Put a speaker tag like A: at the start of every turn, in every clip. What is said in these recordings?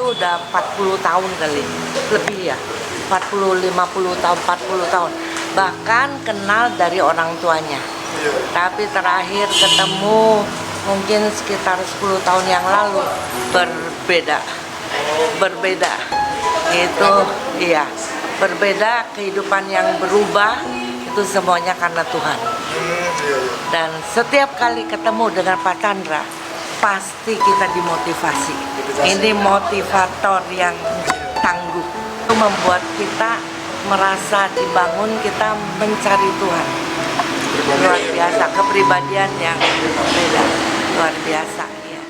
A: tuh udah 40 tahun kali, lebih ya, 40, 50 tahun, 40 tahun. Bahkan kenal dari orang tuanya. Tapi terakhir ketemu mungkin sekitar 10 tahun yang lalu, berbeda. Berbeda. Itu iya, berbeda, kehidupan yang berubah itu semuanya karena Tuhan. Dan setiap kali ketemu dengan Pak Chandra, pasti kita dimotivasi. Ini motivator yang tangguh. Itu membuat kita merasa dibangun, kita mencari Tuhan. Luar biasa, kepribadian yang beda, luar biasa. Ya.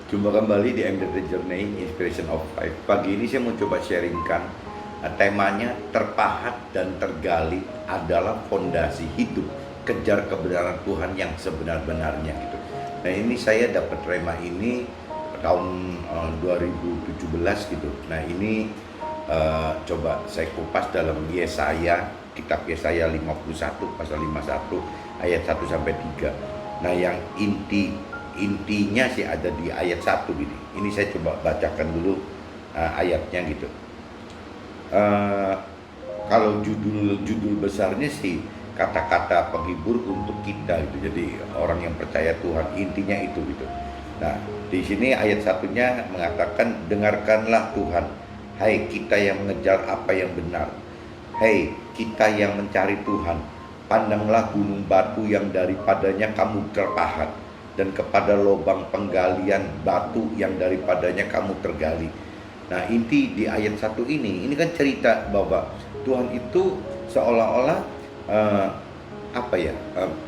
B: Jumpa kembali di MDT Journey Inspiration of Life. Pagi ini saya mau coba sharingkan temanya terpahat dan tergali adalah fondasi hidup, kejar kebenaran Tuhan yang sebenar-benarnya gitu. Nah ini saya dapat rema ini tahun 2017 gitu. Nah ini coba saya kupas dalam Yesaya, kitab Yesaya 51 pasal 51 ayat 1 sampai 3. Nah yang intinya sih ada di ayat 1 gini. Ini saya coba bacakan dulu ayatnya gitu. Kalau judul besarnya sih kata-kata penghibur untuk kita gitu. Jadi orang yang percaya Tuhan, intinya itu gitu. Nah, di sini ayat 1-nya mengatakan, dengarkanlah Tuhan, hai kita yang mengejar apa yang benar. Hai kita yang mencari Tuhan, pandanglah gunung batu yang daripadanya kamu terpahat, dan kepada lubang penggalian batu yang daripadanya kamu tergali. Nah inti di ayat 1 ini kan cerita bahwa Tuhan itu seolah-olah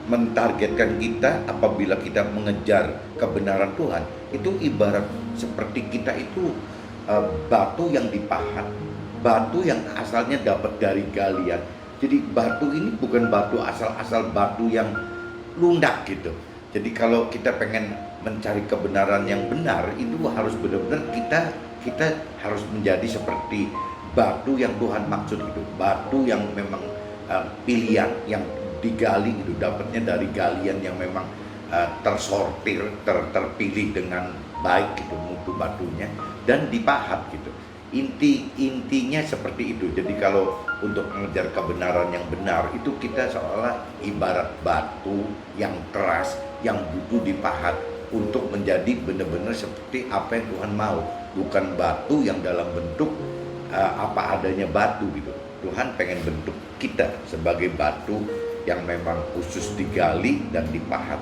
B: mentargetkan kita apabila kita mengejar kebenaran Tuhan. Itu ibarat seperti kita itu batu yang dipahat, batu yang asalnya dapat dari galian. Jadi batu ini bukan batu asal-asal batu yang lunak gitu. Jadi kalau kita pengen mencari kebenaran yang benar, itu harus benar-benar kita harus menjadi seperti batu yang Tuhan maksud gitu. Batu yang memang pilihan, yang digali itu dapatnya dari galian yang memang tersortir, terpilih dengan baik gitu mutu batunya dan dipahat gitu. Intinya seperti itu. Jadi kalau untuk mengejar kebenaran yang benar itu kita seolah ibarat batu yang keras yang butuh dipahat untuk menjadi benar-benar seperti apa yang Tuhan mau, bukan batu yang dalam bentuk apa adanya batu gitu. Tuhan pengen bentuk kita sebagai batu yang memang khusus digali dan dipahat.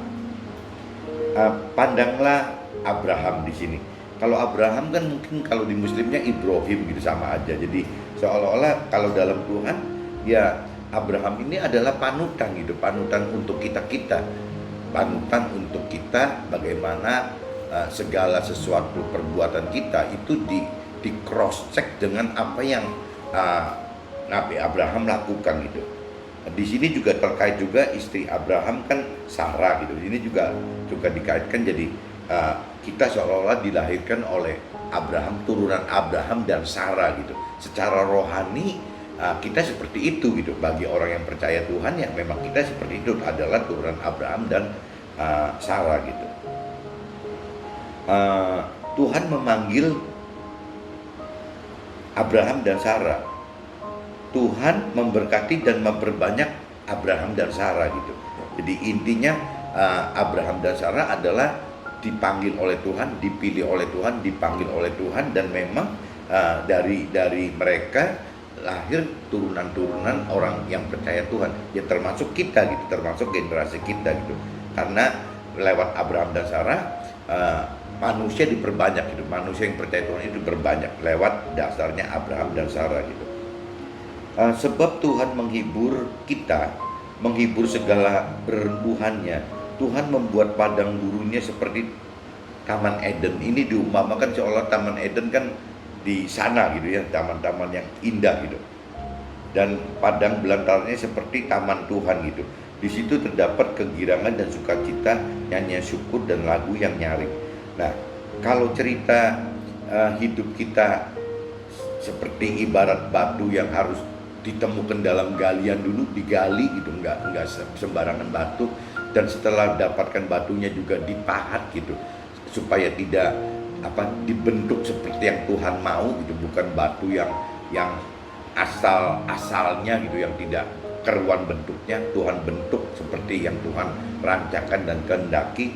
B: Pandanglah Abraham di sini. Kalau Abraham kan mungkin kalau di Muslimnya Ibrahim gitu sama aja. Jadi seolah-olah kalau dalam Tuhan ya Abraham ini adalah panutan gitu, panutan untuk kita, panutan untuk kita bagaimana segala sesuatu perbuatan kita itu di cross check dengan apa yang Nabi Abraham lakukan gitu. Di sini juga terkait juga istri Abraham kan Sarah gitu. Ini juga dikaitkan jadi kita seolah-olah dilahirkan oleh Abraham, turunan Abraham dan Sarah gitu. Secara rohani kita seperti itu gitu. Bagi orang yang percaya Tuhan ya memang kita seperti itu, adalah turunan Abraham dan Sarah gitu. Tuhan memanggil Abraham dan Sarah. Tuhan memberkati dan memperbanyak Abraham dan Sarah gitu. Jadi intinya Abraham dan Sarah adalah dipanggil oleh Tuhan, dipilih oleh Tuhan, dipanggil oleh Tuhan, dan memang dari mereka lahir turunan-turunan orang yang percaya Tuhan. Ya termasuk kita gitu, termasuk generasi kita gitu. Karena lewat Abraham dan Sarah manusia diperbanyak gitu. Manusia yang percaya Tuhan itu berbanyak lewat dasarnya Abraham dan Sarah gitu. Sebab Tuhan menghibur kita, menghibur segala berembuhannya. Tuhan membuat padang gurunnya seperti Taman Eden. Ini diumpamakan seolah Taman Eden kan di sana gitu ya, taman-taman yang indah gitu. Dan padang belantaranya seperti taman Tuhan gitu. Di situ terdapat kegirangan dan sukacita, nyanyian syukur dan lagu yang nyaring. Nah, kalau cerita hidup kita seperti ibarat batu yang harus ditemukan dalam galian dulu, digali gitu, nggak sembarangan batu, dan setelah dapatkan batunya juga dipahat gitu supaya tidak dibentuk seperti yang Tuhan mau gitu, bukan batu yang asalnya gitu, yang tidak keruan bentuknya. Tuhan bentuk seperti yang Tuhan rancangkan dan kehendaki.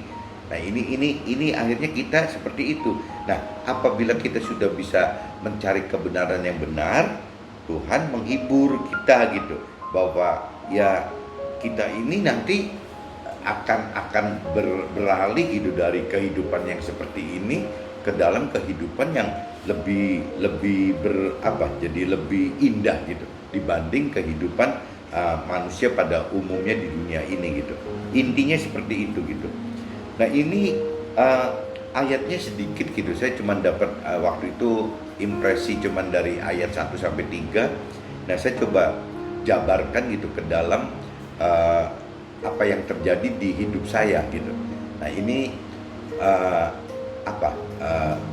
B: Nah, ini akhirnya kita seperti itu. Nah, apabila kita sudah bisa mencari kebenaran yang benar, Tuhan menghibur kita gitu, bahwa ya kita ini nanti akan beralih gitu dari kehidupan yang seperti ini ke dalam kehidupan yang lebih jadi lebih indah gitu dibanding kehidupan manusia pada umumnya di dunia ini gitu. Intinya seperti itu gitu. Nah, ini ayatnya sedikit gitu. Saya cuma dapat waktu itu impresi cuman dari ayat 1 sampai 3. Nah, saya coba jabarkan gitu ke dalam apa yang terjadi di hidup saya gitu. Nah, ini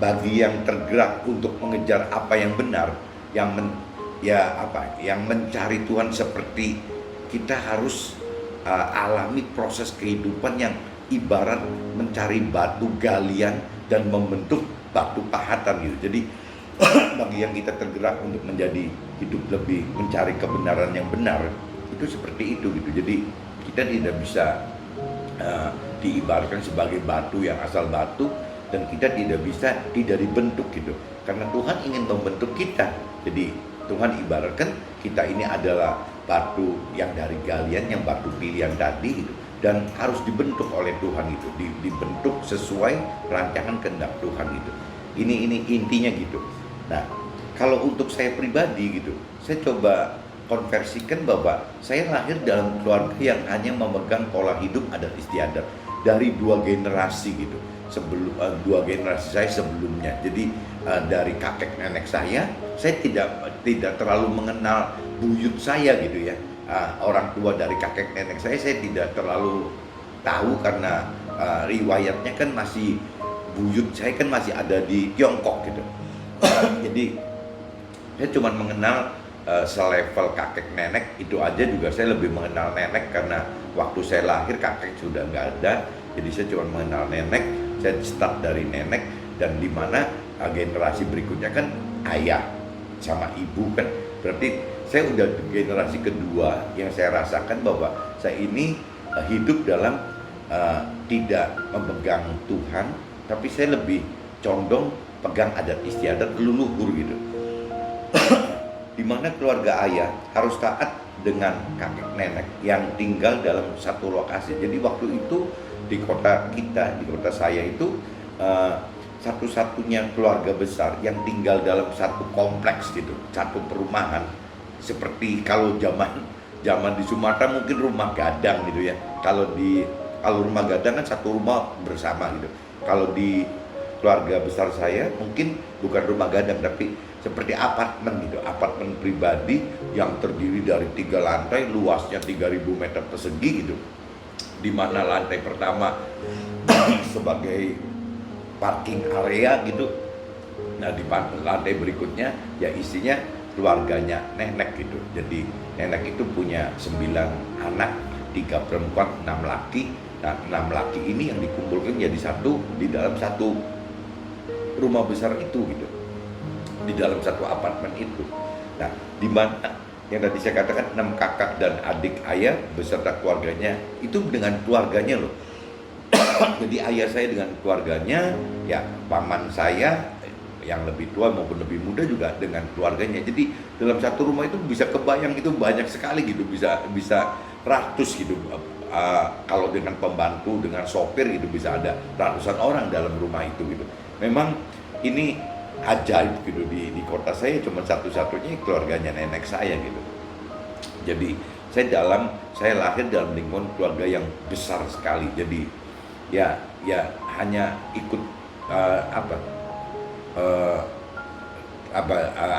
B: bagi yang tergerak untuk mengejar apa yang benar, yang mencari Tuhan, seperti kita harus alami proses kehidupan yang ibarat mencari batu galian dan membentuk batu pahatan gitu. Jadi bagi yang kita tergerak untuk menjadi hidup lebih mencari kebenaran yang benar, itu seperti itu gitu. Jadi kita tidak bisa diibaratkan sebagai batu yang asal batu, dan kita tidak dibentuk gitu, karena Tuhan ingin membentuk kita. Jadi Tuhan ibaratkan kita ini adalah batu yang dari galian, yang batu pilihan tadi gitu, dan harus dibentuk oleh Tuhan itu, dibentuk sesuai rancangan kehendak Tuhan gitu. Ini intinya gitu. Nah, kalau untuk saya pribadi gitu, saya coba konversikan bahwa saya lahir dalam keluarga yang hanya memegang pola hidup adat istiadat dari 2 generasi gitu. Sebelum 2 generasi saya sebelumnya. Jadi dari kakek nenek saya tidak terlalu mengenal buyut saya gitu ya. Orang tua dari kakek nenek saya tidak terlalu tahu, karena riwayatnya kan masih, buyut saya kan masih ada di Tiongkok gitu. Jadi saya cuma mengenal selevel kakek nenek itu aja. Juga saya lebih mengenal nenek karena waktu saya lahir kakek sudah nggak ada. Jadi saya cuma mengenal nenek. Saya start dari nenek, dan di mana generasi berikutnya kan ayah sama ibu kan. Berarti saya udah generasi kedua yang saya rasakan bahwa saya ini hidup dalam tidak memegang Tuhan, tapi saya lebih condong pegang adat istiadat leluhur gitu. Di mana keluarga ayah harus taat dengan kakek nenek yang tinggal dalam satu lokasi. Jadi waktu itu di kota saya itu satu-satunya keluarga besar yang tinggal dalam satu kompleks gitu, satu perumahan. Seperti kalau zaman di Sumatera mungkin rumah gadang gitu ya. Kalau rumah gadang kan satu rumah bersama gitu. Kalau di keluarga besar saya mungkin bukan rumah gadang, tapi seperti apartemen gitu, apartemen pribadi yang terdiri dari 3 lantai, luasnya 3.000 meter persegi gitu. Di mana lantai pertama sebagai parking area gitu. Nah, di lantai berikutnya ya isinya keluarganya nenek gitu. Jadi nenek itu punya 9 anak, 3 perempuan, 6 laki. Nah, 6 laki ini yang dikumpulkan jadi satu di dalam satu rumah besar itu gitu, di dalam satu apartemen itu. Nah, di mana yang tadi saya katakan 6 kakak dan adik ayah beserta keluarganya, itu dengan keluarganya loh. Jadi ayah saya dengan keluarganya, ya paman saya yang lebih tua maupun lebih muda juga dengan keluarganya. Jadi dalam satu rumah itu bisa kebayang itu banyak sekali gitu, bisa ratus gitu kalau dengan pembantu, dengan sopir gitu bisa ada ratusan orang dalam rumah itu gitu. Memang ini ajaib gitu, di kota saya cuma satu-satunya keluarganya nenek saya gitu. Jadi saya lahir dalam lingkungan keluarga yang besar sekali. Jadi ya hanya ikut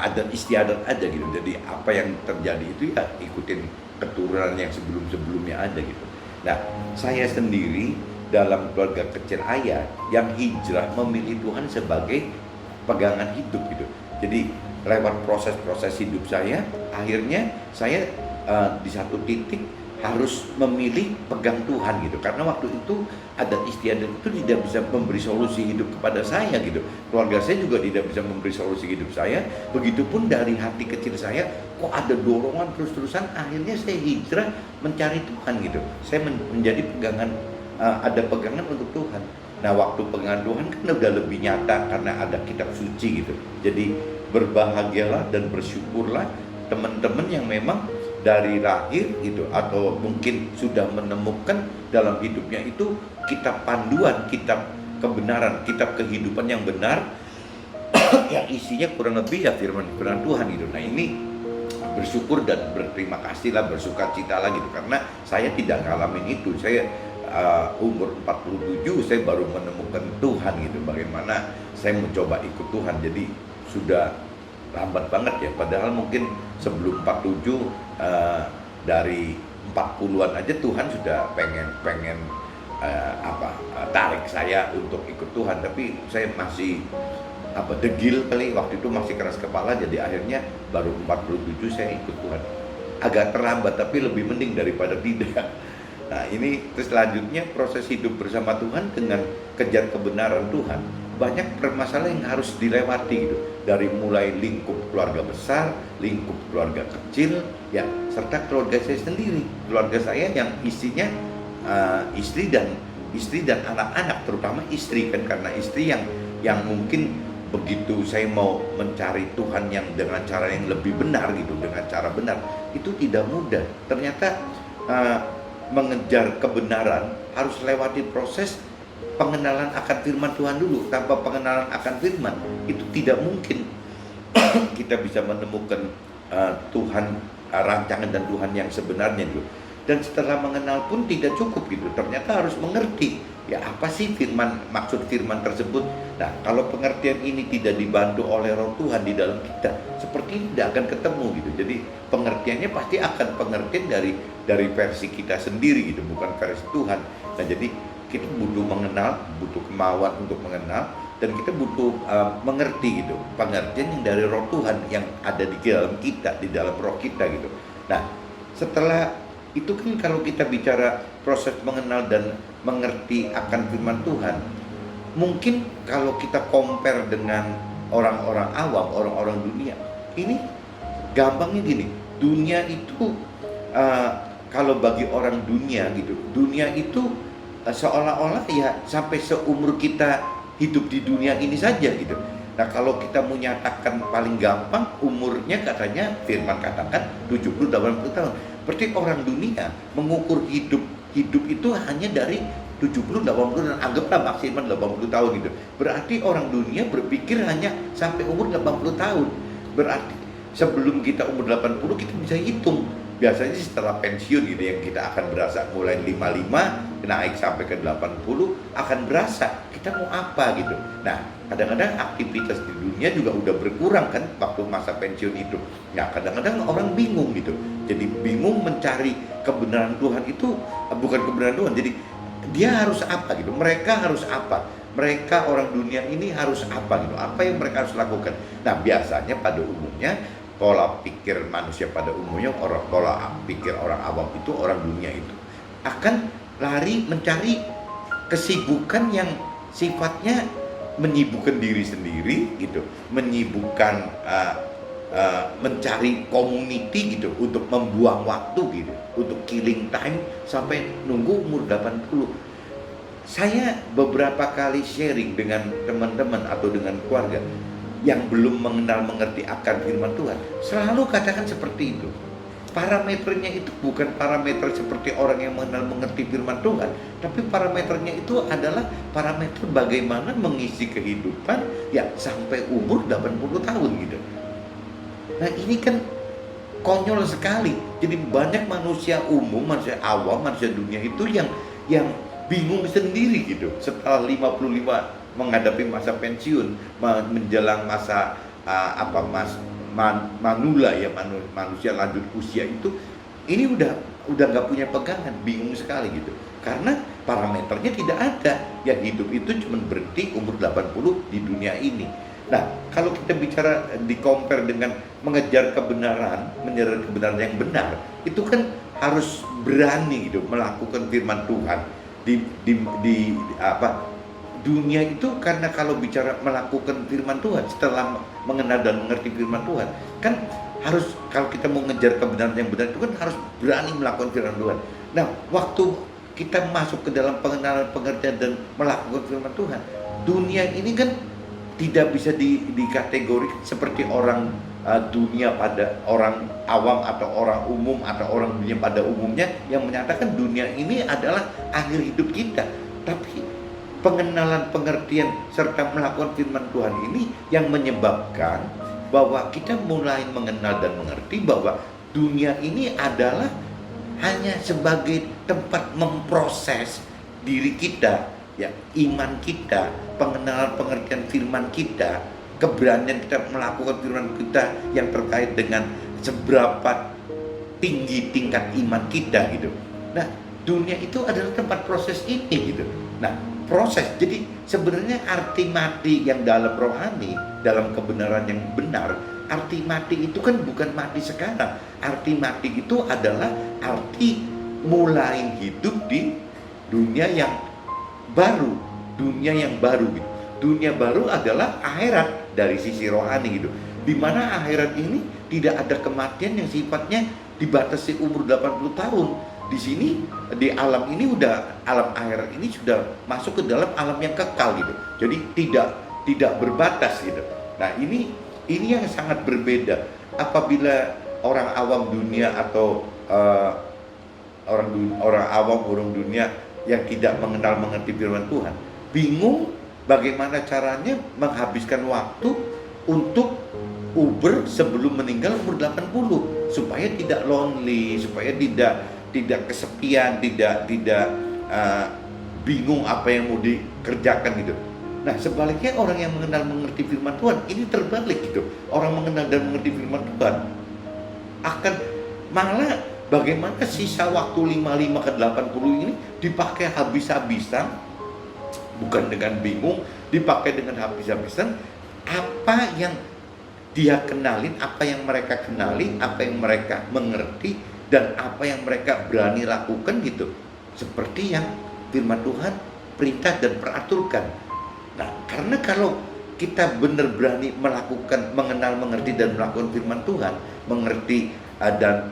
B: adat istiadat aja gitu. Jadi apa yang terjadi itu ya ikutin keturunan yang sebelumnya ada gitu. Nah, saya sendiri dalam keluarga kecil ayah yang hijrah memilih Tuhan sebagai pegangan hidup gitu. Jadi lewat proses-proses hidup saya, akhirnya saya di satu titik harus memilih pegang Tuhan gitu. Karena waktu itu adat istiadat itu tidak bisa memberi solusi hidup kepada saya gitu. Keluarga saya juga tidak bisa memberi solusi hidup saya. Begitupun dari hati kecil saya, kok ada dorongan terus-terusan. Akhirnya saya hijrah mencari Tuhan gitu. Saya menjadi pegangan, ada pegangan untuk Tuhan. Nah, waktu pegangan Tuhan kan udah lebih nyata karena ada kitab suci gitu. Jadi berbahagialah dan bersyukurlah teman-teman yang memang dari lahir gitu, atau mungkin sudah menemukan dalam hidupnya itu kitab panduan, kitab kebenaran, kitab kehidupan yang benar yang isinya kurang lebih ya firman Tuhan gitu. Nah, ini bersyukur dan berterima kasih lah, bersukacita lah gitu, karena saya tidak ngalamin itu. Saya umur 47 saya baru menemukan Tuhan gitu. Bagaimana saya mencoba ikut Tuhan, jadi sudah lambat banget ya. Padahal mungkin sebelum 47 dari 40-an aja Tuhan sudah pengen tarik saya untuk ikut Tuhan, tapi saya masih degil kali, waktu itu masih keras kepala. Jadi akhirnya baru 47 saya ikut Tuhan. Agak terlambat tapi lebih mending daripada tidak. Nah, ini terus selanjutnya proses hidup bersama Tuhan dengan kejar kebenaran Tuhan. Banyak permasalahan yang harus dilewati gitu. Dari mulai lingkup keluarga besar, lingkup keluarga kecil, ya, serta keluarga saya sendiri. Keluarga saya yang isinya istri dan anak-anak, terutama istri kan, karena istri yang mungkin begitu saya mau mencari Tuhan yang dengan cara yang lebih benar gitu, dengan cara benar, itu tidak mudah. Ternyata mengejar kebenaran harus lewati proses pengenalan akan firman Tuhan dulu. Tanpa pengenalan akan firman itu tidak mungkin kita bisa menemukan Tuhan, rancangan dan Tuhan yang sebenarnya gitu. Dan setelah mengenal pun tidak cukup gitu. Ternyata harus mengerti ya apa sih firman, maksud firman tersebut. Nah, kalau pengertian ini tidak dibantu oleh Roh Tuhan di dalam kita, seperti ini tidak akan ketemu gitu. Jadi pengertiannya pasti akan pengertian dari versi kita sendiri gitu, bukan versi Tuhan. Nah, jadi kita butuh mengenal, butuh kemauan untuk mengenal, dan kita butuh mengerti gitu, pengertian yang dari Roh Tuhan yang ada di dalam kita, di dalam roh kita gitu. Nah, setelah itu kan kalau kita bicara proses mengenal dan mengerti akan firman Tuhan, mungkin kalau kita compare dengan orang-orang awam, orang-orang dunia, ini gampangnya gini, dunia itu kalau bagi orang dunia gitu, dunia itu seolah-olah ya sampai seumur kita hidup di dunia ini saja gitu. Nah, kalau kita menyatakan paling gampang umurnya katanya firman katakan 70-80 tahun. Berarti orang dunia mengukur hidup itu hanya dari 70-80 dan anggaplah maksimal 80 tahun gitu. Berarti orang dunia berpikir hanya sampai umur 80 tahun. Berarti sebelum kita umur 80 kita bisa hitung. Biasanya setelah pensiun gitu yang kita akan berasa mulai 55 naik sampai ke 80 akan berasa kita mau apa gitu. Nah, kadang-kadang aktivitas di dunia juga udah berkurang kan waktu masa pensiun itu. Nah, kadang-kadang orang bingung gitu. Jadi bingung mencari kebenaran Tuhan itu, bukan kebenaran Tuhan. Jadi dia harus apa gitu. Mereka harus apa? Mereka orang dunia ini harus apa gitu. Apa yang mereka harus lakukan? Nah, biasanya pada umumnya pola pikir manusia pada umumnya, pola pikir orang awam itu, orang dunia itu akan lari mencari kesibukan yang sifatnya menyibukkan diri sendiri gitu, menyibukkan mencari community gitu, untuk membuang waktu gitu, untuk killing time sampai nunggu umur 80. Saya beberapa kali sharing dengan teman-teman atau dengan keluarga yang belum mengenal mengerti akan firman Tuhan, selalu katakan seperti itu. parameternya itu bukan parameter seperti orang yang mengenal mengerti firman Tuhan, tapi parameternya itu adalah parameter bagaimana mengisi kehidupan ya sampai umur 80 tahun gitu. Nah ini kan konyol sekali. Jadi banyak manusia umum, manusia awam, manusia dunia itu yang bingung sendiri gitu. Setelah 55 menghadapi masa pensiun, menjelang masa manula ya, manusia lanjut usia itu, ini udah nggak punya pegangan, bingung sekali gitu. Karena parameternya tidak ada. Ya hidup itu cuma berhenti umur 80 di dunia ini. Nah, kalau kita bicara di-compare dengan mengejar kebenaran, mengejar kebenaran yang benar, itu kan harus berani gitu melakukan firman Tuhan di dunia itu. Karena kalau bicara melakukan firman Tuhan, setelah mengenal dan mengerti firman Tuhan, kan harus, kalau kita mau mengejar kebenaran yang benar itu kan harus berani melakukan firman Tuhan. Nah, waktu kita masuk ke dalam pengenalan, pengertian dan melakukan firman Tuhan, dunia ini kan tidak bisa dikategorikan seperti orang dunia pada orang awam atau orang umum atau orang dunia pada umumnya yang menyatakan dunia ini adalah akhir hidup kita. Tapi pengenalan, pengertian serta melakukan firman Tuhan ini yang menyebabkan bahwa kita mulai mengenal dan mengerti bahwa dunia ini adalah hanya sebagai tempat memproses diri kita, ya, iman kita, pengenalan pengertian firman kita, keberanian kita melakukan firman kita yang terkait dengan seberapa tinggi tingkat iman kita gitu. Nah, dunia itu adalah tempat proses ini gitu. Nah, proses. Jadi sebenarnya arti mati yang dalam rohani, dalam kebenaran yang benar, arti mati itu kan bukan mati sekarang. Arti mati itu adalah arti mulai hidup di dunia yang baru, dunia yang baru gitu. Dunia baru adalah akhirat dari sisi rohani gitu. Di mana akhirat ini tidak ada kematian yang sifatnya dibatasi umur 80 tahun. Di sini, di alam ini alam akhirat ini sudah masuk ke dalam alam yang kekal gitu. Jadi tidak berbatas gitu. Nah, ini yang sangat berbeda. Apabila orang awam dunia atau orang awam orang dunia yang tidak mengenal mengerti firman Tuhan, bingung bagaimana caranya menghabiskan waktu untuk Uber sebelum meninggal umur 80 supaya tidak lonely, supaya tidak kesepian, tidak bingung apa yang mau dikerjakan gitu. Nah, sebaliknya orang yang mengenal mengerti firman Tuhan ini terbalik gitu. Orang mengenal dan mengerti firman Tuhan akan malah bagaimana sisa waktu 55 ke 80 ini dipakai habis-habisan, bukan dengan bingung, dipakai dengan habis-habisan. Apa yang dia kenalin, apa yang mereka kenali, apa yang mereka mengerti, dan apa yang mereka berani lakukan gitu, seperti yang firman Tuhan perintah dan peraturkan. Nah, karena kalau kita benar berani melakukan, mengenal, mengerti dan melakukan firman Tuhan, mengerti dan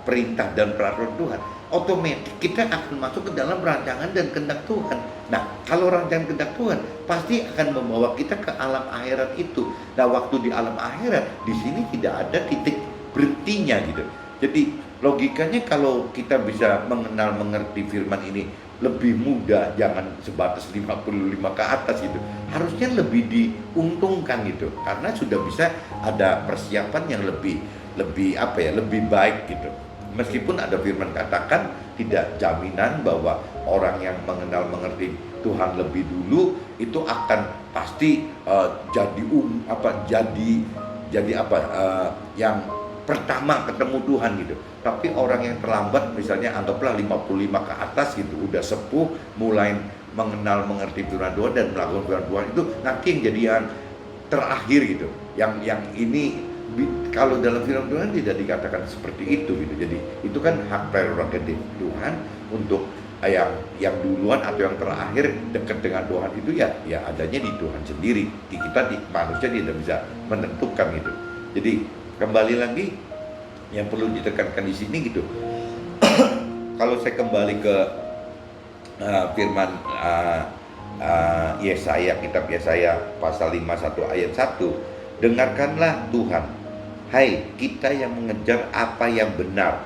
B: perintah dan peraturan Tuhan, otomatis kita akan masuk ke dalam rancangan dan kehendak Tuhan. Nah, kalau rancangan kehendak Tuhan pasti akan membawa kita ke alam akhirat itu. Nah, waktu di alam akhirat, di sini tidak ada titik berhentinya gitu. Jadi logikanya kalau kita bisa mengenal mengerti firman ini lebih mudah, jangan sebatas 55 ke atas gitu. Harusnya lebih diuntungkan gitu, karena sudah bisa ada persiapan yang lebih baik gitu. Meskipun ada firman katakan tidak jaminan bahwa orang yang mengenal mengerti Tuhan lebih dulu itu akan pasti yang pertama ketemu Tuhan gitu. Tapi orang yang terlambat, misalnya anggaplah 55 ke atas gitu, udah sepuh, mulai mengenal mengerti firman Tuhan dan melakukan firman Tuhan, itu nanti yang jadi yang terakhir gitu. Yang ini kalau dalam firman Tuhan tidak dikatakan seperti itu gitu. Jadi itu kan hak prerogatif Tuhan untuk yang duluan atau yang terakhir dekat dengan Tuhan itu ya adanya di Tuhan sendiri. Kita manusia tidak bisa menentukan gitu. Jadi kembali lagi yang perlu ditekankan di sini gitu. Kalau saya kembali ke firman Yesaya, kitab Yesaya pasal 51 ayat 1, dengarkanlah Tuhan, Hai, kita yang mengejar apa yang benar,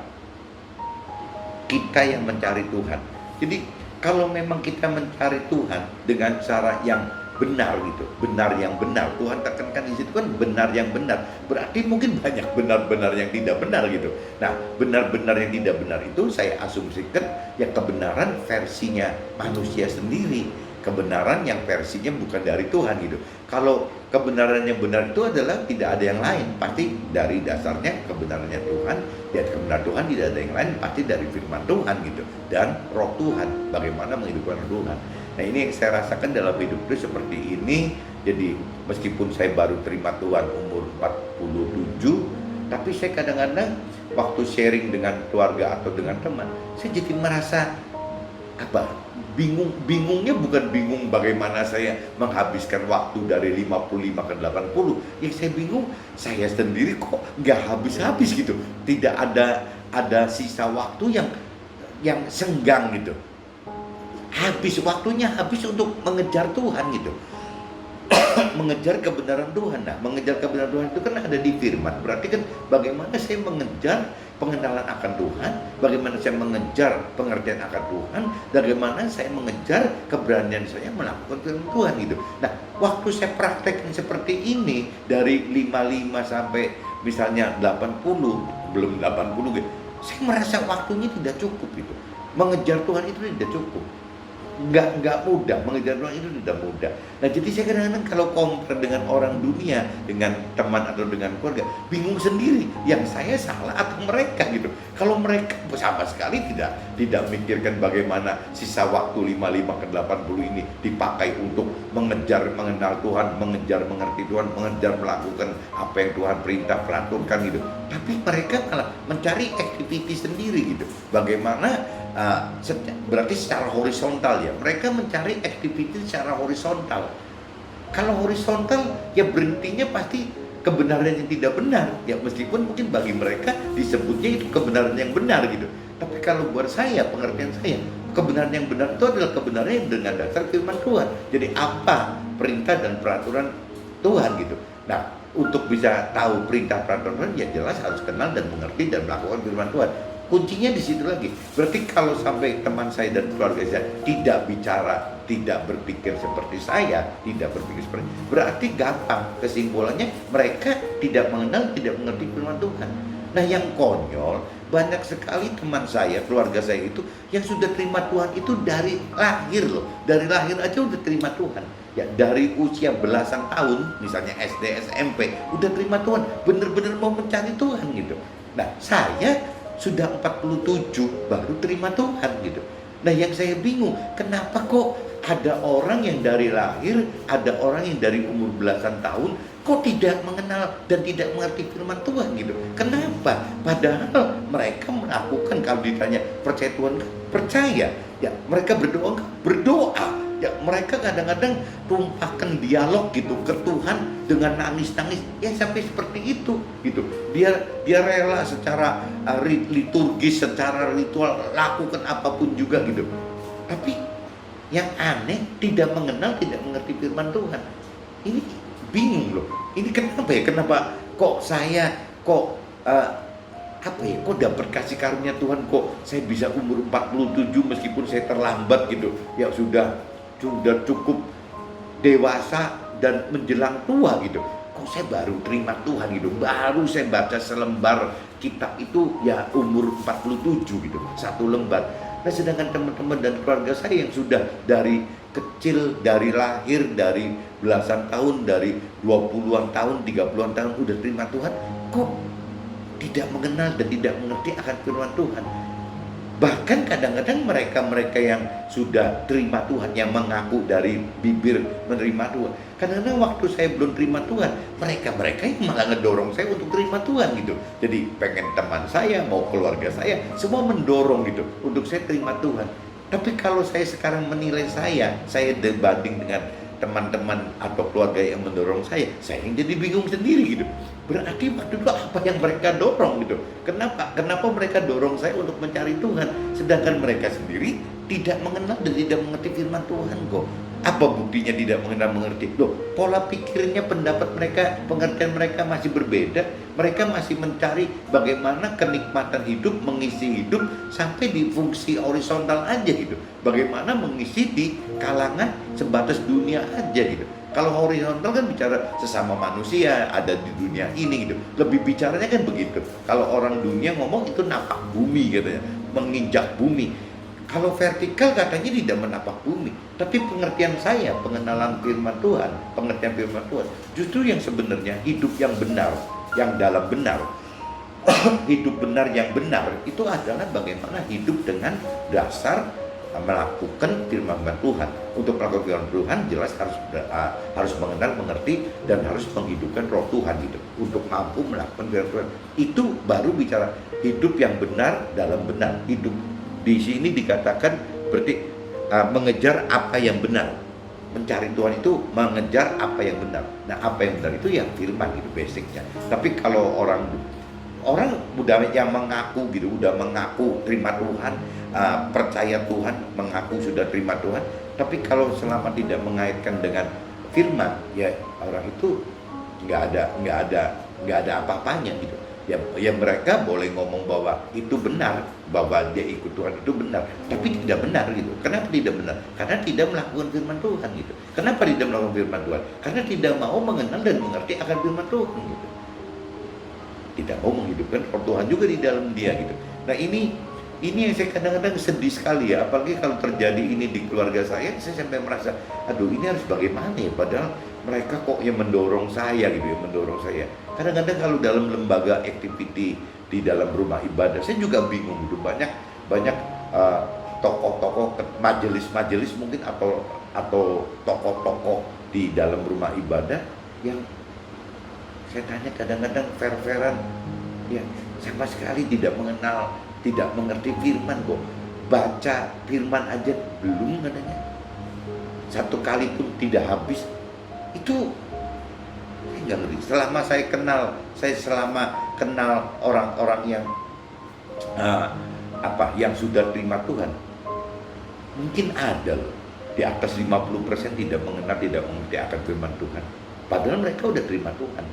B: kita yang mencari Tuhan. Jadi kalau memang kita mencari Tuhan dengan cara yang benar gitu, benar yang benar, Tuhan tekankan di situ kan benar yang benar. Berarti mungkin banyak benar-benar yang tidak benar gitu. Nah, benar-benar yang tidak benar itu saya asumsikan ya kebenaran versinya manusia sendiri, kebenaran yang versinya bukan dari Tuhan gitu. Kalau kebenaran yang benar itu adalah tidak ada yang lain, pasti dari dasarnya kebenarannya Tuhan. Ya, kebenaran Tuhan tidak ada yang lain, pasti dari firman Tuhan gitu, dan roh Tuhan, bagaimana menghidupkan roh Tuhan. Nah, ini yang saya rasakan dalam hidup itu seperti ini. Jadi meskipun saya baru terima Tuhan umur 47, tapi saya kadang-kadang waktu sharing dengan keluarga atau dengan teman, saya jadi merasa bingungnya bukan bingung bagaimana saya menghabiskan waktu dari 55 ke 80. Yang saya bingung, saya sendiri kok nggak habis-habis gitu, tidak ada sisa waktu yang senggang gitu, waktunya habis untuk mengejar Tuhan gitu. Mengejar kebenaran Tuhan. Nah, mengejar kebenaran Tuhan itu kan ada di firman. Berarti kan bagaimana saya mengejar pengenalan akan Tuhan, bagaimana saya mengejar pengertian akan Tuhan, bagaimana saya mengejar keberanian saya melakukan firman Tuhan gitu. Nah, waktu saya praktekkan seperti ini dari 55 sampai misalnya 80, belum 80 gitu, saya merasa waktunya tidak cukup gitu. Mengejar Tuhan itu tidak cukup. Nggak mudah, mengejar Tuhan itu tidak mudah. Nah, jadi saya kadang-kadang kalau compare dengan orang dunia, dengan teman atau dengan keluarga, bingung sendiri, yang saya salah atau mereka gitu. Kalau mereka sama sekali tidak mikirkan bagaimana sisa waktu 55 ke 80 ini dipakai untuk mengejar mengenal Tuhan, mengejar mengerti Tuhan, mengejar melakukan apa yang Tuhan perintah peraturkan gitu. Tapi mereka malah mencari activity sendiri gitu. Bagaimana berarti secara horizontal ya, mereka mencari activity secara horizontal. Kalau horizontal ya berhentinya pasti kebenaran yang tidak benar ya, meskipun mungkin bagi mereka disebutnya itu kebenaran yang benar gitu. Tapi kalau buat saya, pengertian saya, kebenaran yang benar itu adalah kebenaran yang dengan dasar firman Tuhan. Jadi apa perintah dan peraturan Tuhan gitu. Nah, untuk bisa tahu perintah peraturan Tuhan ya jelas harus kenal dan mengerti dan melakukan firman Tuhan. Kuncinya di situ lagi. Berarti kalau sampai teman saya dan keluarga saya tidak bicara, tidak berpikir seperti saya, tidak berpikir seperti, berarti gampang kesimpulannya mereka tidak mengenal, tidak mengerti firman Tuhan. Nah, yang konyol, banyak sekali teman saya, keluarga saya itu yang sudah terima Tuhan itu dari lahir loh. Dari lahir aja udah terima Tuhan. Ya, dari usia belasan tahun, misalnya SD, SMP, udah terima Tuhan, bener-bener mau mencari Tuhan gitu. Nah, saya sudah 47 baru terima Tuhan gitu. Nah, yang saya bingung, kenapa kok ada orang yang dari lahir, ada orang yang dari umur belasan tahun kok tidak mengenal dan tidak mengerti firman Tuhan gitu. Kenapa? Padahal mereka melakukan, kalau ditanya percaya Tuhan, percaya. Ya, mereka berdoa. Ya, mereka kadang-kadang tumpahkan dialog gitu ke Tuhan dengan nangis-nangis, ya sampai seperti itu gitu. Dia rela secara liturgis, secara ritual lakukan apapun juga gitu. Tapi yang aneh, tidak mengenal, tidak mengerti firman Tuhan. Ini bingung loh. Ini kenapa ya? Kenapa kok saya kok kok dapat kasih karunia Tuhan, kok saya bisa umur 47 meskipun saya terlambat gitu. Ya sudah cukup dewasa dan menjelang tua gitu, kok saya baru terima Tuhan gitu, baru saya baca selembar kitab itu ya umur 47 gitu, satu lembar. Nah, sedangkan teman-teman dan keluarga saya yang sudah dari kecil, dari lahir, dari belasan tahun, dari 20-an tahun, 30-an tahun udah terima Tuhan, kok tidak mengenal dan tidak mengerti akan firman Tuhan. Bahkan kadang-kadang mereka yang sudah terima Tuhan, yang mengaku dari bibir menerima Tuhan, kadang-kadang waktu saya belum terima Tuhan, mereka yang malah ngedorong saya untuk terima Tuhan gitu. Jadi pengen teman saya, mau keluarga saya, semua mendorong gitu untuk saya terima Tuhan. Tapi kalau saya sekarang menilai saya dibanding dengan teman-teman atau keluarga yang mendorong saya yang jadi bingung sendiri gitu. Berarti waktu itu apa yang mereka dorong gitu? Kenapa mereka dorong saya untuk mencari Tuhan, sedangkan mereka sendiri tidak mengenal dan tidak mengerti firman Tuhan kok? Apa buktinya tidak mengenal mengerti? Loh, pola pikirnya, pendapat mereka, pengertian mereka masih berbeda. Mereka masih mencari bagaimana kenikmatan hidup, mengisi hidup sampai di fungsi horizontal aja gitu. Bagaimana mengisi di kalangan sebatas dunia aja gitu. Kalau horizontal kan bicara sesama manusia, ada di dunia ini gitu. Lebih bicaranya kan begitu. Kalau orang dunia ngomong itu napak bumi katanya, menginjak bumi. Kalau vertikal katanya tidak menapak bumi, tapi pengertian saya, pengenalan firman Tuhan, pengertian firman Tuhan, justru yang sebenarnya hidup yang benar, yang dalam benar, hidup benar yang benar, itu adalah bagaimana hidup dengan dasar melakukan firman Tuhan. Untuk melakukan firman Tuhan jelas harus mengenal, mengerti, dan harus menghidupkan roh Tuhan gitu. Untuk mampu melakukan firman Tuhan, itu baru bicara hidup yang benar dalam benar, hidup. Di sini dikatakan berarti mengejar apa yang benar. Mencari Tuhan itu mengejar apa yang benar. Nah, apa yang benar itu yang firman gitu basicnya. Tapi kalau orang udah yang mengaku gitu, udah mengaku terima Tuhan, percaya Tuhan, mengaku sudah terima Tuhan, tapi kalau selama tidak mengaitkan dengan firman, ya orang itu nggak ada apa-apanya gitu. Ya mereka boleh ngomong bahwa itu benar, bahwa dia ikut Tuhan itu benar, tapi tidak benar gitu. Kenapa tidak benar? Karena tidak melakukan firman Tuhan gitu. Kenapa tidak melakukan firman Tuhan? Karena tidak mau mengenal dan mengerti akan firman Tuhan gitu. Tidak mau menghidupkan roh Tuhan juga di dalam dia gitu. Nah ini yang saya kadang-kadang sedih sekali ya, apalagi kalau terjadi ini di keluarga saya sampai merasa, aduh ini harus bagaimana ya, padahal mereka kok yang mendorong saya gitu ya, mendorong saya. Kadang-kadang kalau dalam lembaga activity di dalam rumah ibadah, saya juga bingung gitu, banyak tokoh-tokoh majelis-majelis mungkin atau tokoh-tokoh di dalam rumah ibadah yang saya tanya kadang-kadang fair-fairan, ya sama sekali tidak mengenal, tidak mengerti firman kok. Baca firman aja belum katanya. Satu kali pun tidak habis. Itu saya nggak ngerti. Selama kenal orang-orang yang yang sudah terima Tuhan, mungkin ada loh di atas 50% tidak mengenal, tidak mengerti akan firman Tuhan. Padahal mereka udah terima Tuhan.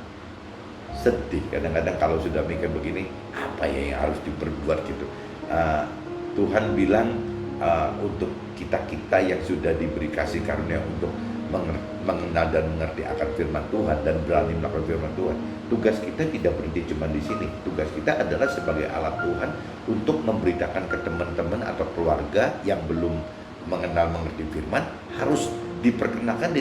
B: Sedih kadang-kadang kalau sudah mikir begini, apa ya yang harus diperbuat gitu. Tuhan bilang untuk kita yang sudah diberi kasih karunia untuk mengenal dan mengerti akan firman Tuhan dan berani melakukan firman Tuhan. Tugas kita tidak berhenti cuma di sini. Tugas kita adalah sebagai alat Tuhan untuk memberitakan ke teman-teman atau keluarga yang belum mengenal mengerti firman, harus diperkenalkan,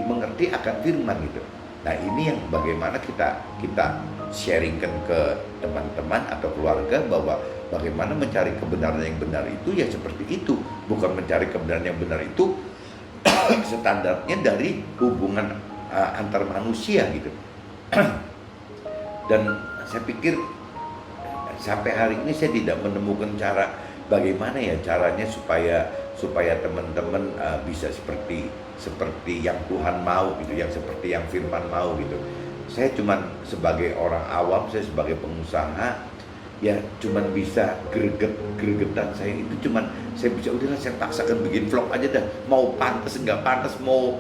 B: mengerti akan firman gitu. Nah ini yang bagaimana kita sharingkan ke teman-teman atau keluarga bahwa bagaimana mencari kebenaran yang benar itu ya seperti itu. Bukan mencari kebenaran yang benar itu standarnya dari hubungan antar manusia gitu. Dan saya pikir sampai hari ini saya tidak menemukan cara bagaimana ya caranya supaya teman-teman bisa seperti yang Tuhan mau gitu, yang seperti yang firman mau gitu. Saya cuman sebagai orang awam, saya sebagai pengusaha ya cuman bisa gregetan saya itu cuman saya bisa udahlah saya paksakan bikin vlog aja dah, mau pantas nggak pantas, mau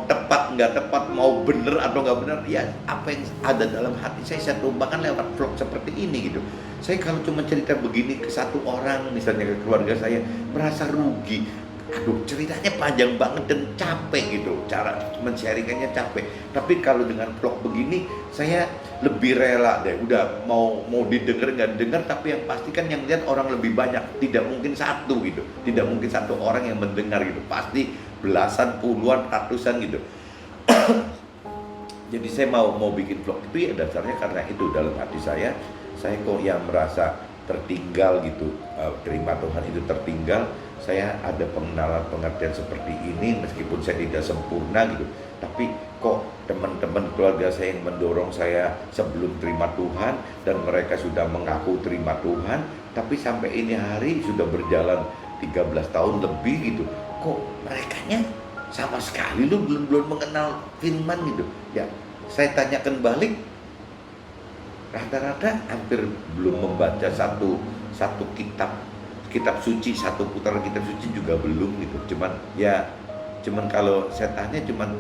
B: tepat nggak tepat, mau bener atau nggak bener, ya apa yang ada dalam hati saya tumbangkan lewat vlog seperti ini gitu. Saya kalau cuma cerita begini ke satu orang, misalnya ke keluarga saya, merasa rugi. Aduh, ceritanya panjang banget dan capek gitu, cara men-sharingannya capek. Tapi kalau dengan vlog begini, saya lebih rela deh. Udah mau didengar nggak dengar, tapi yang pasti kan yang lihat orang lebih banyak. Tidak mungkin satu gitu, tidak mungkin satu orang yang mendengar gitu. Pasti belasan, puluhan, ratusan gitu. Jadi saya mau bikin vlog itu ya dasarnya karena itu dalam hati saya kok yang merasa tertinggal gitu, terima Tuhan itu tertinggal. Saya ada pengenalan pengertian seperti ini meskipun saya tidak sempurna gitu, tapi kok teman-teman keluarga saya yang mendorong saya sebelum terima Tuhan dan mereka sudah mengaku terima Tuhan, tapi sampai ini hari sudah berjalan 13 tahun lebih gitu, kok merekanya sama sekali lu belum mengenal firman gitu ya. Saya tanyakan balik, rata-rata hampir belum membaca satu kitab suci, satu putaran kitab suci juga belum gitu. Cuman Cuman kalau saya tanya cuman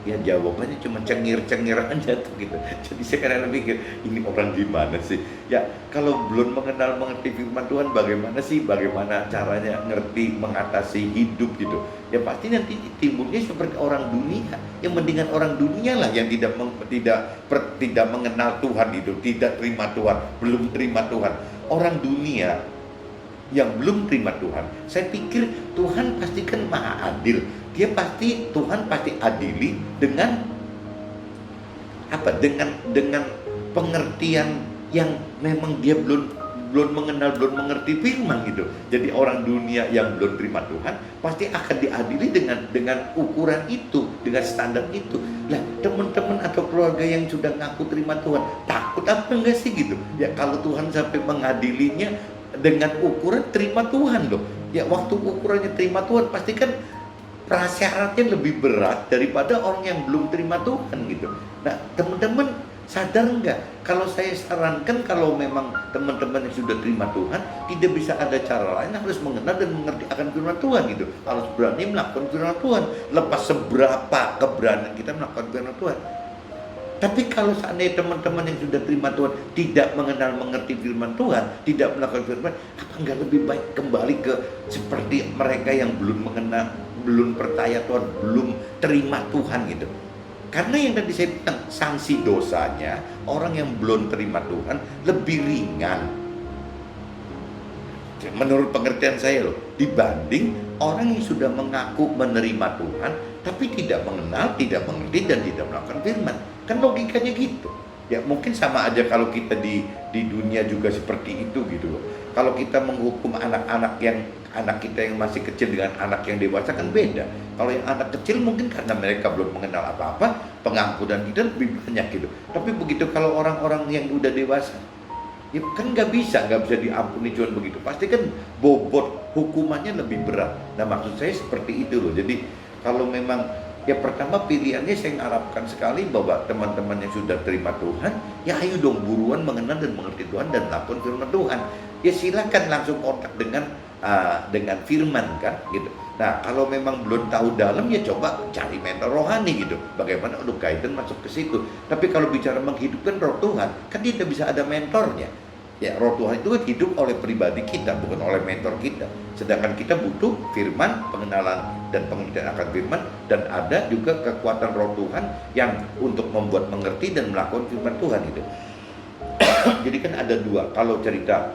B: ya jawabannya cuma cengir-cengir aja tuh gitu. Jadi saya kadang pikir ini orang gimana sih? Ya kalau belum mengerti firman Tuhan, bagaimana caranya ngerti mengatasi hidup gitu. Ya pasti nanti timbulnya seperti orang dunia. Yang mendingan orang dunia lah yang tidak mengenal Tuhan itu, tidak terima Tuhan, belum terima Tuhan. Orang dunia yang belum terima Tuhan, saya pikir Tuhan pasti kan maha adil. Tuhan pasti adili dengan apa? Dengan pengertian yang memang dia belum mengerti firman gitu. Jadi orang dunia yang belum terima Tuhan pasti akan diadili dengan ukuran itu, dengan standar itu. Lah, teman-teman atau keluarga yang sudah ngaku terima Tuhan, takut apa enggak sih gitu? Ya kalau Tuhan sampai mengadilinya dengan ukuran terima Tuhan loh. Ya waktu ukurannya terima Tuhan pasti kan prasyaratnya lebih berat daripada orang yang belum terima Tuhan gitu. Nah teman-teman sadar nggak? Kalau saya sarankan kalau memang teman-teman yang sudah terima Tuhan tidak bisa ada cara lain, harus mengenal dan mengerti akan firman Tuhan gitu. Harus berani melakukan firman Tuhan. Lepas seberapa keberanian kita melakukan firman Tuhan. Tapi kalau seandainya teman-teman yang sudah terima Tuhan tidak mengerti firman Tuhan, tidak melakukan firman, apa enggak lebih baik kembali ke seperti mereka yang belum percaya Tuhan, belum terima Tuhan gitu. Karena yang tadi saya bilang, sanksi dosanya orang yang belum terima Tuhan lebih ringan. Menurut pengertian saya loh, dibanding orang yang sudah mengaku menerima Tuhan tapi tidak mengenal, tidak mengerti dan tidak melakukan firman. Kan logikanya gitu. Ya mungkin sama aja kalau kita di dunia juga seperti itu gitu loh. Kalau kita menghukum anak kita yang masih kecil dengan anak yang dewasa kan beda. Kalau yang anak kecil mungkin karena mereka belum mengenal apa-apa, pengampunan kita lebih banyak gitu. Tapi begitu kalau orang-orang yang udah dewasa, ya kan nggak bisa diampuni Tuhan begitu. Pasti kan bobot hukumannya lebih berat. Nah maksud saya seperti itu loh. Jadi kalau memang ya pertama pilihannya saya mengharapkan sekali bahwa teman-teman yang sudah terima Tuhan, ya ayo dong buruan mengenal dan mengerti Tuhan dan lakukan firman Tuhan. Ya silakan langsung kontak dengan firman kan gitu. Nah kalau memang belum tahu dalam ya coba cari mentor rohani gitu. Bagaimana untuk guidance masuk ke situ. Tapi kalau bicara menghidupkan roh Tuhan, kan tidak bisa ada mentornya. Ya roh Tuhan itu kan hidup oleh pribadi kita, bukan oleh mentor kita. Sedangkan kita butuh firman, pengenalan dan pengertian akan firman, dan ada juga kekuatan roh Tuhan yang untuk membuat mengerti dan melakukan firman Tuhan itu. Jadi kan ada dua. Kalau cerita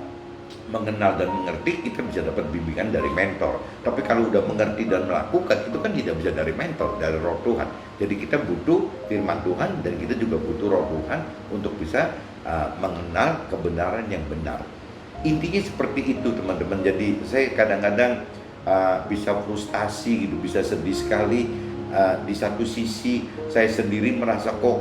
B: mengenal dan mengerti, kita bisa dapat bimbingan dari mentor. Tapi kalau udah mengerti dan melakukan, itu kan tidak bisa dari mentor, dari roh Tuhan. Jadi kita butuh firman Tuhan dan kita juga butuh roh Tuhan untuk bisa mengenal kebenaran yang benar. Intinya seperti itu teman-teman. Jadi saya kadang-kadang bisa frustasi gitu, bisa sedih sekali. Di satu sisi saya sendiri merasa kok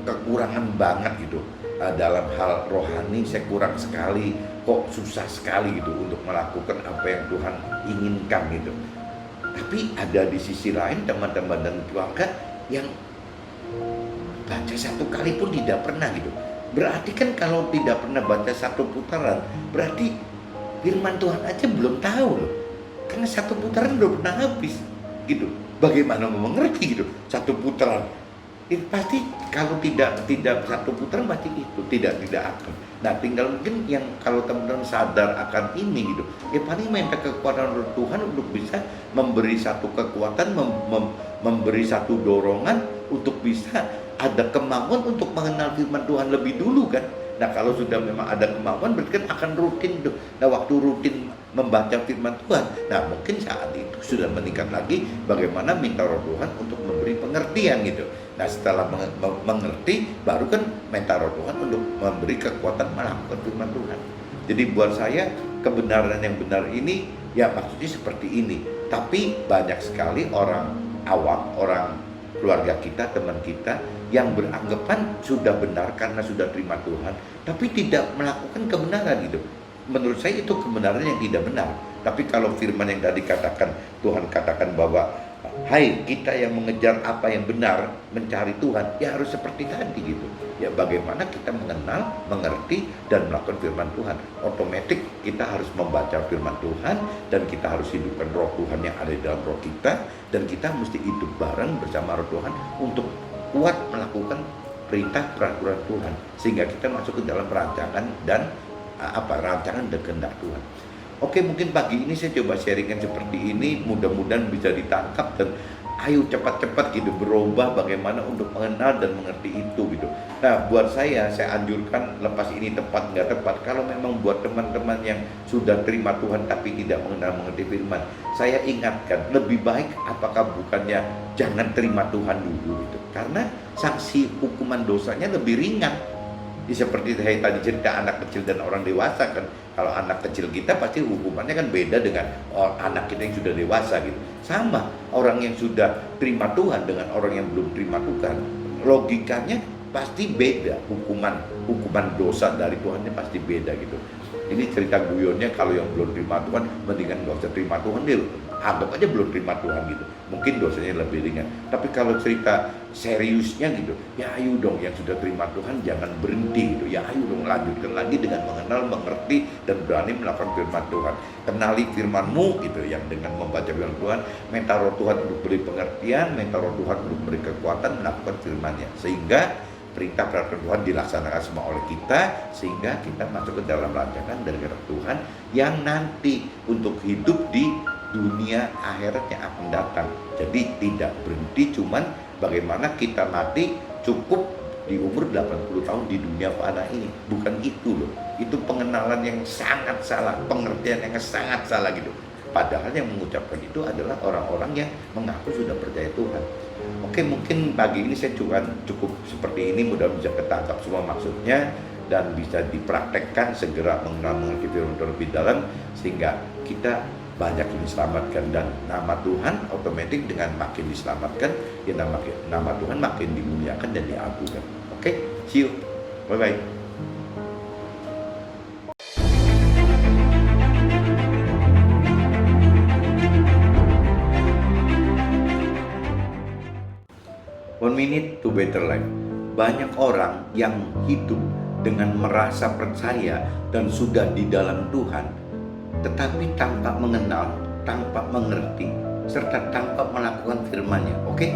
B: kekurangan banget gitu. Dalam hal rohani saya kurang sekali, kok susah sekali gitu untuk melakukan apa yang Tuhan inginkan gitu. Tapi ada di sisi lain teman-teman dan keluarga yang baca satu kali pun tidak pernah gitu. Berarti kan kalau tidak pernah baca satu putaran, berarti firman Tuhan aja belum tahu loh. Karena satu putaran belum pernah habis gitu. Bagaimana mau mengerti gitu satu putaran? Itu pasti kalau tidak satu putaran pasti itu tidak akan. Nah tinggal mungkin yang kalau teman-teman sadar akan ini gitu, ya paling minta kekuatan dari Tuhan untuk bisa memberi satu kekuatan, memberi satu dorongan untuk bisa ada kemauan untuk mengenal firman Tuhan lebih dulu kan. Nah kalau sudah memang ada kemauan berarti kan akan rutin tuh. Nah waktu rutin membaca firman Tuhan, nah mungkin saat itu sudah meningkat lagi bagaimana minta roh Tuhan untuk memberi pengertian gitu. Nah setelah mengerti baru kan minta roh Tuhan untuk memberi kekuatan melakukan firman Tuhan. Jadi buat saya kebenaran yang benar ini ya maksudnya seperti ini. Tapi banyak sekali orang awam, orang keluarga kita, teman kita yang beranggapan sudah benar karena sudah terima Tuhan, tapi tidak melakukan kebenaran gitu. Menurut saya itu kebenaran yang tidak benar. Tapi kalau firman yang tadi katakan, Tuhan katakan bahwa Hai kita yang mengejar apa yang benar, mencari Tuhan, ya harus seperti tadi gitu. Ya bagaimana kita mengenal, mengerti, dan melakukan firman Tuhan. Otomatis kita harus membaca firman Tuhan, dan kita harus hidupkan roh Tuhan yang ada di dalam roh kita, dan kita mesti hidup bareng bersama roh Tuhan untuk kuat melakukan perintah peraturan Tuhan, sehingga kita masuk ke dalam rancangan dan rancangan dan kehendak Tuhan. Oke, mungkin pagi ini saya coba sharingkan seperti ini, mudah-mudahan bisa ditangkap dan ayo cepat-cepat gitu berubah bagaimana untuk mengenal dan mengerti itu gitu. Nah, buat saya anjurkan lepas ini tepat nggak tepat, kalau memang buat teman-teman yang sudah terima Tuhan tapi tidak mengenal mengerti firman, saya ingatkan lebih baik apakah bukannya jangan terima Tuhan dulu gitu. Karena sanksi hukuman dosanya lebih ringan. Seperti saya tadi cerita anak kecil dan orang dewasa kan. Kalau anak kecil kita pasti hukumannya kan beda dengan anak kita yang sudah dewasa gitu. Sama orang yang sudah terima Tuhan dengan orang yang belum terima Tuhan, logikanya pasti beda. Hukuman dosa dari Tuhannya pasti beda gitu. Ini cerita guyonnya, kalau yang belum terima Tuhan mendingan gak usah terima Tuhan deh, anggap aja belum terima Tuhan gitu, mungkin dosanya lebih ringan. Tapi kalau cerita seriusnya gitu, ya ayo dong yang sudah terima Tuhan jangan berhenti gitu, ya ayo dong lanjutkan lagi dengan mengenal, mengerti, dan berani melakukan firman Tuhan. Kenali firman-Mu gitu, yang dengan membaca firman Tuhan, minta roh Tuhan untuk beri pengertian, minta roh Tuhan untuk beri kekuatan melakukan firman-Nya, sehingga perintah peraturan Tuhan dilaksanakan semua oleh kita, sehingga kita masuk ke dalam rancangan dari kehendak Tuhan yang nanti untuk hidup di dunia akhirat yang akan datang. Jadi tidak berhenti cuman bagaimana kita mati cukup di umur 80 tahun di dunia fana ini. Bukan itu loh. Itu pengenalan yang sangat salah, pengertian yang sangat salah gitu. Padahal yang mengucapkan itu adalah orang-orang yang mengaku sudah percaya Tuhan. Oke, mungkin pagi ini saya cukup seperti ini, mudah bisa ketangkap semua maksudnya dan bisa dipraktekkan segera mengenal mengerti firman Tuhan lebih dalam, sehingga kita banyak diselamatkan dan nama Tuhan otomatis dengan makin diselamatkan, ya nama Tuhan makin dimuliakan dan diagungkan. Oke, see you, bye bye. One minute to better life. Banyak orang yang hidup dengan merasa percaya dan sudah di dalam Tuhan, tetapi tanpa mengenal, tanpa mengerti, serta tanpa melakukan firman-Nya. Oke?